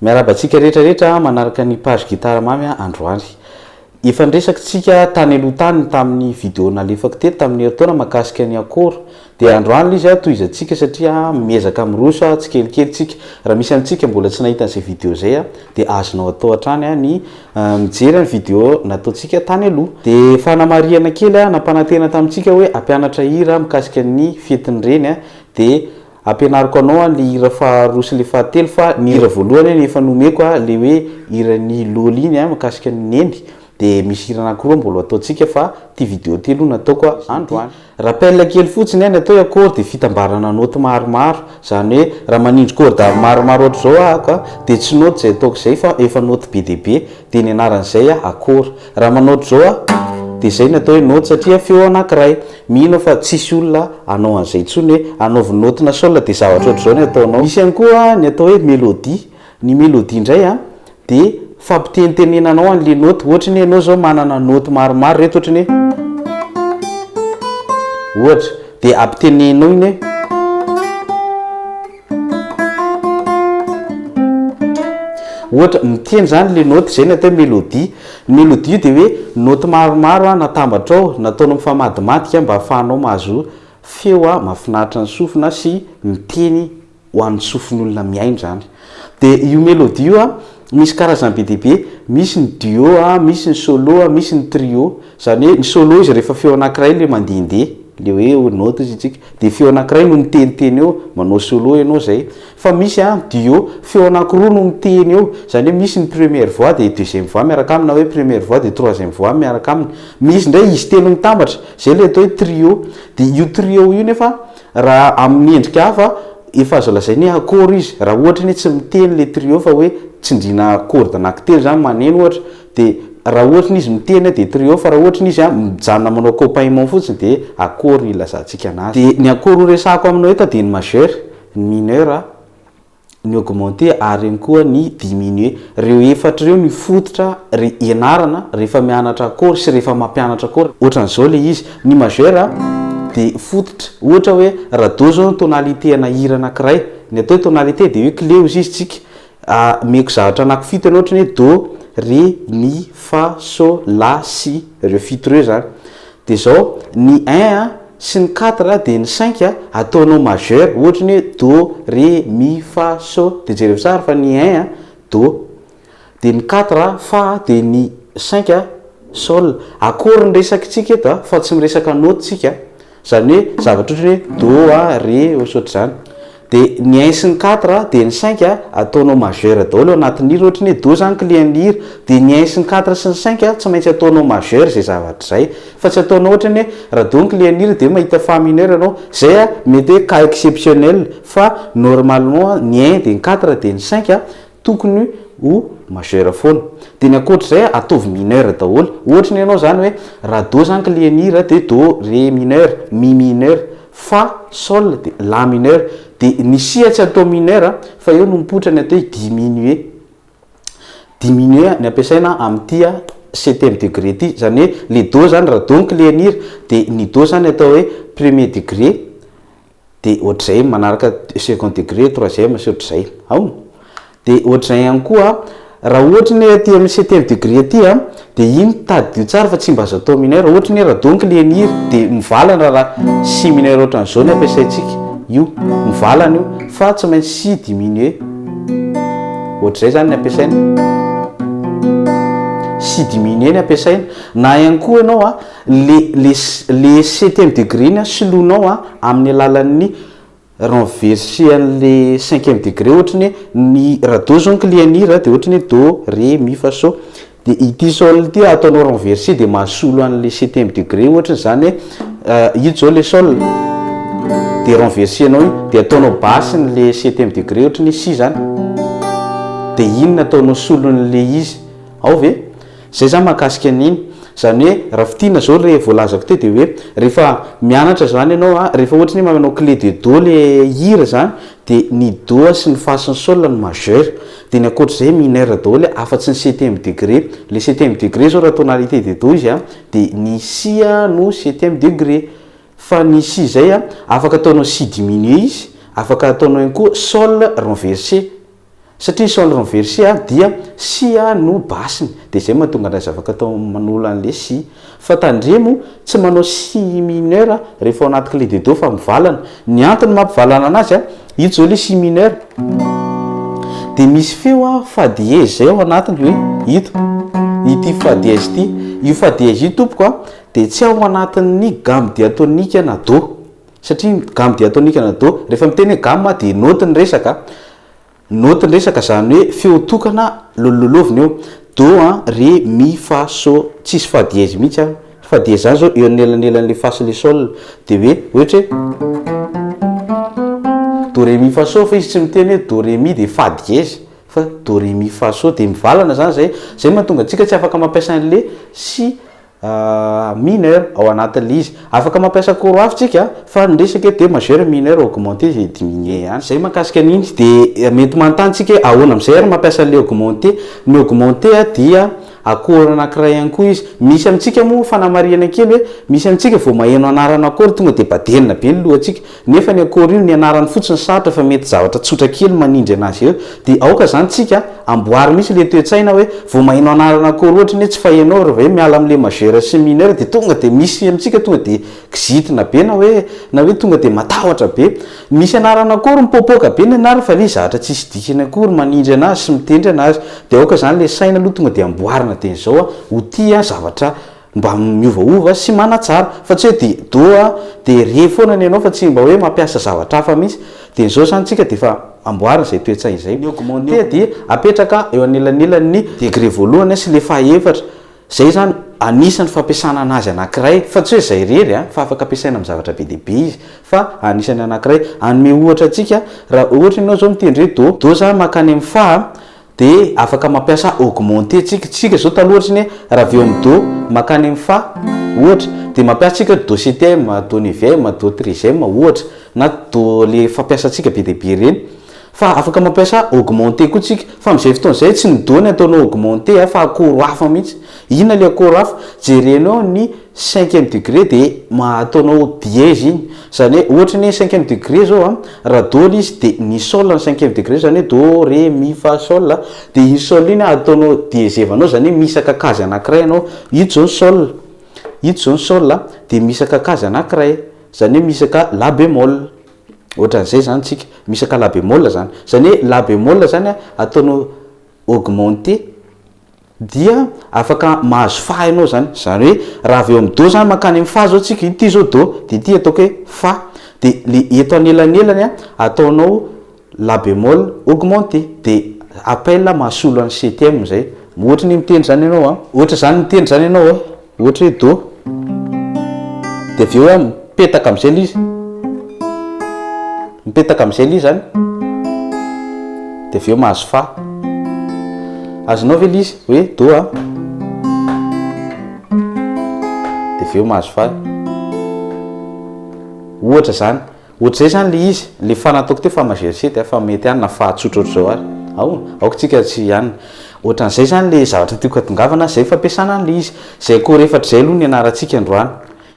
Miarabantsika rehetrarehetra manaraka ny page Guitare Mamy androany. Efa nresakitsika tany aloha tany tamin'ny vidéo nalefako teto tamin'ny herintaona mahakasika ny akora. Dia androany izy tohizantsika satria miezaka miroso tsikelikely tsika. Raha misy antsika mbola tsy nahita an'izay vidéo zay dia azonao atao hatrany ny mijery ny vidéo nataontsika tany aloha. Dia fanamariana kely nampanantena tamintsika hoe ampianatra hira mikasika ny fetin'ireny dia ampianariko anao le hira faharoa sy le fahatelo fa ny hira voalohany efa nomeko le hoe hira ny lôly iny mikasika ny neny. Dia misy hira anankiroa mbola ataontsika fa ty vidéo telo nataoko androany. Rappel kely fotsiny atao akord dia fitambarana note maromaro, zany hoe raha manindry corde maromaro ohatr' zao dia tsy note zay ataoko zay fa efa note be dia be dia ny anaran'izay akord. Raha manoto zao dia zay natao hoe note satria feo anankiray. Mino fa tsisy olona anao an'izay intsony hoe anaovy note na sol dia zavatra ohatr' zao ny ataonao. Misy ihany koa ny atao hoe mélodie. Ny mélodie indray dia fampitenitenenanao an'le note. Ohatra ny ianao zao manana note maromaro reto ohatra ny ohatra dia ampitenenao iny ohatra miteny zany le note zay natao mélodie. Mélodie dia hoe note maromaro natambatra ao nataonao mifamadimadika mba ahafahanao mahazo feo mahafinaritra ny sofina sy miteny ho an'ny sofin'olona miaino zany. Dia io mélodie io misy karazany be dia be, misy ny duo misy ny solo misy ny trio. Zany hoe ny solo izy rehefa feo anankiray le mandehandeha le hoe note izy tsika dia feo anankiray no miteniteny eo manao solo ianao zay. Fa misy duo feo anankiroa no miteny eo, zany hoe misy ny première voix dia deuxième voix miaraka aminy na hoe première voix dia troisième voix miaraka aminy. Misy ndray izy telo mitambatra zay le atao hoe trio. Dia io trio io nefa raha amin'ny endrika hafa efa azo lazainy akord izy raha ohatra ny tsy miteny le trio fa hoe tsindriana corde anankitelo zany maneno ohatra. Dia raha ohatra izy miteny dia trio fa raha ohatra izy mijanona manao accompagnement fotsiny dia akord ny ilazantsika anazy. Dia ny akord resahako aminao eto dia ny majeur, ny mineur, ny augmenté ary ihany koa ny diminué. Reo efatra reo ny fototra ianarana rehefa mianatra akord sy rehefa mampianatra akord. Ohatran'izao le izy ny majeur dia fototra ohatra hoe raha do zao tonalité ana hira anankiray, ny atao tonalité dia hoe clé izy tsika meko zavatra anankifito ianao ohatra ny hoe do, ré, mi, fa, so, la, si, reo fito reo zany. Dia zao ny 1 sy ny 4 dia ny 5 ataonao majeur ohatra ny hoe do, ré, mi, fa, so. Dia jereo tsara fa ny 1 do dia ny 4 fa dia ny 5 sol. Akord ny resakitsika eto fa tsy miresaka note tsika, zany hoe zavatra ohatra hoe do ré ohatr'ohatr' zany. Dia ny 1 sy ny 4 dia ny 5 ataonao majeur daholo anatin'ny hira ohatra ny hoe do zany clien'ny hira. Dia ny 1 sy ny 4 sy ny 5 tsy maintsy ataonao majeur zay zavatra zay, fa tsy ataonao ohatra ny hoe raha do ny clien'ny hira dia mahita fa mineur ianao, zay mety hoe cas exceptionnel. Fa normalement ny 1 dia ny 4 dia ny 5 tokony ho majeur foana. Dia ny ankoatr'izay ataovy mineur daholo. Ohatra ny ianao zany hoe raha do zany clien'ny hira dia do, ré mineur, mi mineur, fa, sol dia la mineur. Dia ny si tsy atao mineur fa eo no mipoitra ny atao hoe diminué. Diminué ny ampiasaina amin'ity 7e degré ity, zany hoe le do zany raha do ny clien'ny hira dia ny do zany atao hoe premier degré dia ohatr'izay manaraka second degré, troisième sy ohatr'izay ao. Dia ohatr'izay ihany koa raha ohatra ny aty amin'ny 7e degré aty dia iny tadidio tsara fa tsy mba azo atao mineur. Ohatra ny raha do ny clien'ny hira dia mivalana raha si mineur ohatran'izao ny ampiasaintsika. Io mivalana io fa tsy maintsy si diminué ohatr'izay zany ny ampiasaina, si diminué ny ampiasaina. Na ihany koa ianao le 7e degré ny soloinao amin'ny alalan'ny renversé an'le 5e degré. Ohatra ny raha do zao ny clien'ny hira dia ohatra ny do, ré, mi, fa, so. Dia ity sol ity ataonao renversé dia mahasolo an'le 7e degré ohatra zany hoe io zao le sol dia renversé anao io dia ataonao basse le 7e degré ohatra ny si zany dia iny nataonao solon'le izy ao ve. Zay zany mahakasika an'iny. Zany hoe raha fitina zao le voalazako teo dia hoe rehefa mianatra zany ianao rehefa ohatra ny manao clé de do le hira zany dia ny do sy ny fa sy ny sol ny majeur. Dia ny ankoatr'izay mineur daholo afa-tsy ny 7e degré. Le 7e degré zao raha tonalité de do izy dia ny si no 7e degré. Fa ny si zay afaka ataonao si diminué izy, afaka ataonao ihany koa sol renversé. satria sol renversé dia sia no basiny de zay mahatonga ndray zavaka atao manolo an'le si fa tandremo tsy manao si mineur rehefa ao anaty clé de do fa mivalana ny antony mampivalana anazy ito zao le si mineur de misy feo fa dièse zay ao anatiny hoe ity fa dièse ity io fa dièse io tompoko de tsy ao anatin'ny gamme diatonique na do satria gamme diatonique na do rehefa miteny hoe gamme de note ny resaka zany hoe feo tokana lololoviny eo do re mi fa so tsisy fa dièse mihitsy fa dièse zany zao eo anelanelan'le fa sy le sol de hoe ohatra do re mi fa so fa izy tsy miteny hoe do re mi de fa dièse fa do re mi fa so de mivalana zany zay mahatonga antsika tsy afaka mampiasa an'le si mineur ao anatin'le izy afaka mampiasa koro afitsika fa nyresaka de majeur mineur augmenté zay diminué any zay mahakasika an'iny de mety manontanytsika ahoana am'izay ary mampiasa le augmenté ny augmenté dia akora anankiray ihany koa izy misy amintsika moa fanamariana kely hoe misy amintsika vao maheno anarana akory tonga de badelina be ny lohantsika nefa ny akory io ny anarany fotsiny sarotra fa mety zavatra tsotra kely manindry anazy eo de aoka zany tsika amboary misy le toe-tsaina hoe vao maheno anarana akory ohatra ny hoe tsy fahenao rehefa hoe miala am'le majeur sy mineur de tonga de misy amintsika tonga de kizitina be na hoe tonga de matahotra be misy anarana akory mipopoka be ny anarana fa le zavatra tsisy dikany akory manindry anazy sy mitendry anazy de aoka zany le saina aloha tonga de amboarina de zao ho tia zavatra mba miovaova sy manatsara fa tsy hoe de do de re foana ny anao fa tsy mba hoe mampiasa zavatra hafa mihitsy de zao zany tsika de fa amboarina zay toetsaina zay ny augmenté dia apetraka eo anelanelan'ny degré voalohany sy le fahaefatra zay zany anisan'ny fampiasana anazy anankiray fa tsy hoe zay rery fa afaka ampiasaina amin'ny zavatra be dehibe izy fa anisan'ny anankiray anome ohatra atsika raha ohatra ianao zao mitendry hoe do zany makany amin'ny fa de afaka mampiasa augmenté tsika zao talohatry ny raha aveo amin'ny do makany amin'ny fa ohatra de mampiasa tsika do septième do neuvième do treizième ohatra na do le fampiasantsika be dehibe reny fa afaka mampiasa augmenté koa tsika fa am'izay fotoana zay tsy ny do ny ataonao augmenté fa akoro hafa mihitsy inona le akoro hafa jerenao ny 5e degré de ataonao dièse iny zany hoe ohatra ny 5e degré zao raha do izy de ny sol ny 5e degré zany hoe do re mi fa sol de iny sol iny ataonao diesevanao zany hoe misy kakazy anankiray anao ito zao ny sol de misy kakazy anankiray zany hoe misy la bémol ohatran'izay zany tsika misy la bémol zany hoe la bémol zany ataonao augmenté dia afaka mahazo fa ianao zany hoe raha aveo amin'ny do zany makany amin'ny fa zao tsika ity zao do de ity ataoko hoe fa de le eto anelanelany ataonao la bémol augmenté de appel mahasolo an'ny septième zay ohatra ny mitendry zany ianao ohatra zany mitendry zany ianao ohatra hoe do de aveo mipetaka am'izay le izy mipetaka am'izay le izy zany de aveo mahazo fa azonao ve le izy hoe do de aveo mahazo fa ohatra zay zany le izy le fa nataoko teo fa majeur 7 fa mety any na fa tsotraotra zao ary aoka tsika tsy ihany ohatran'izay zany le zavatra tiako atongavana zay fampiasana an'le izy zay koa rehefatr' zay aloha ny anarantsika androany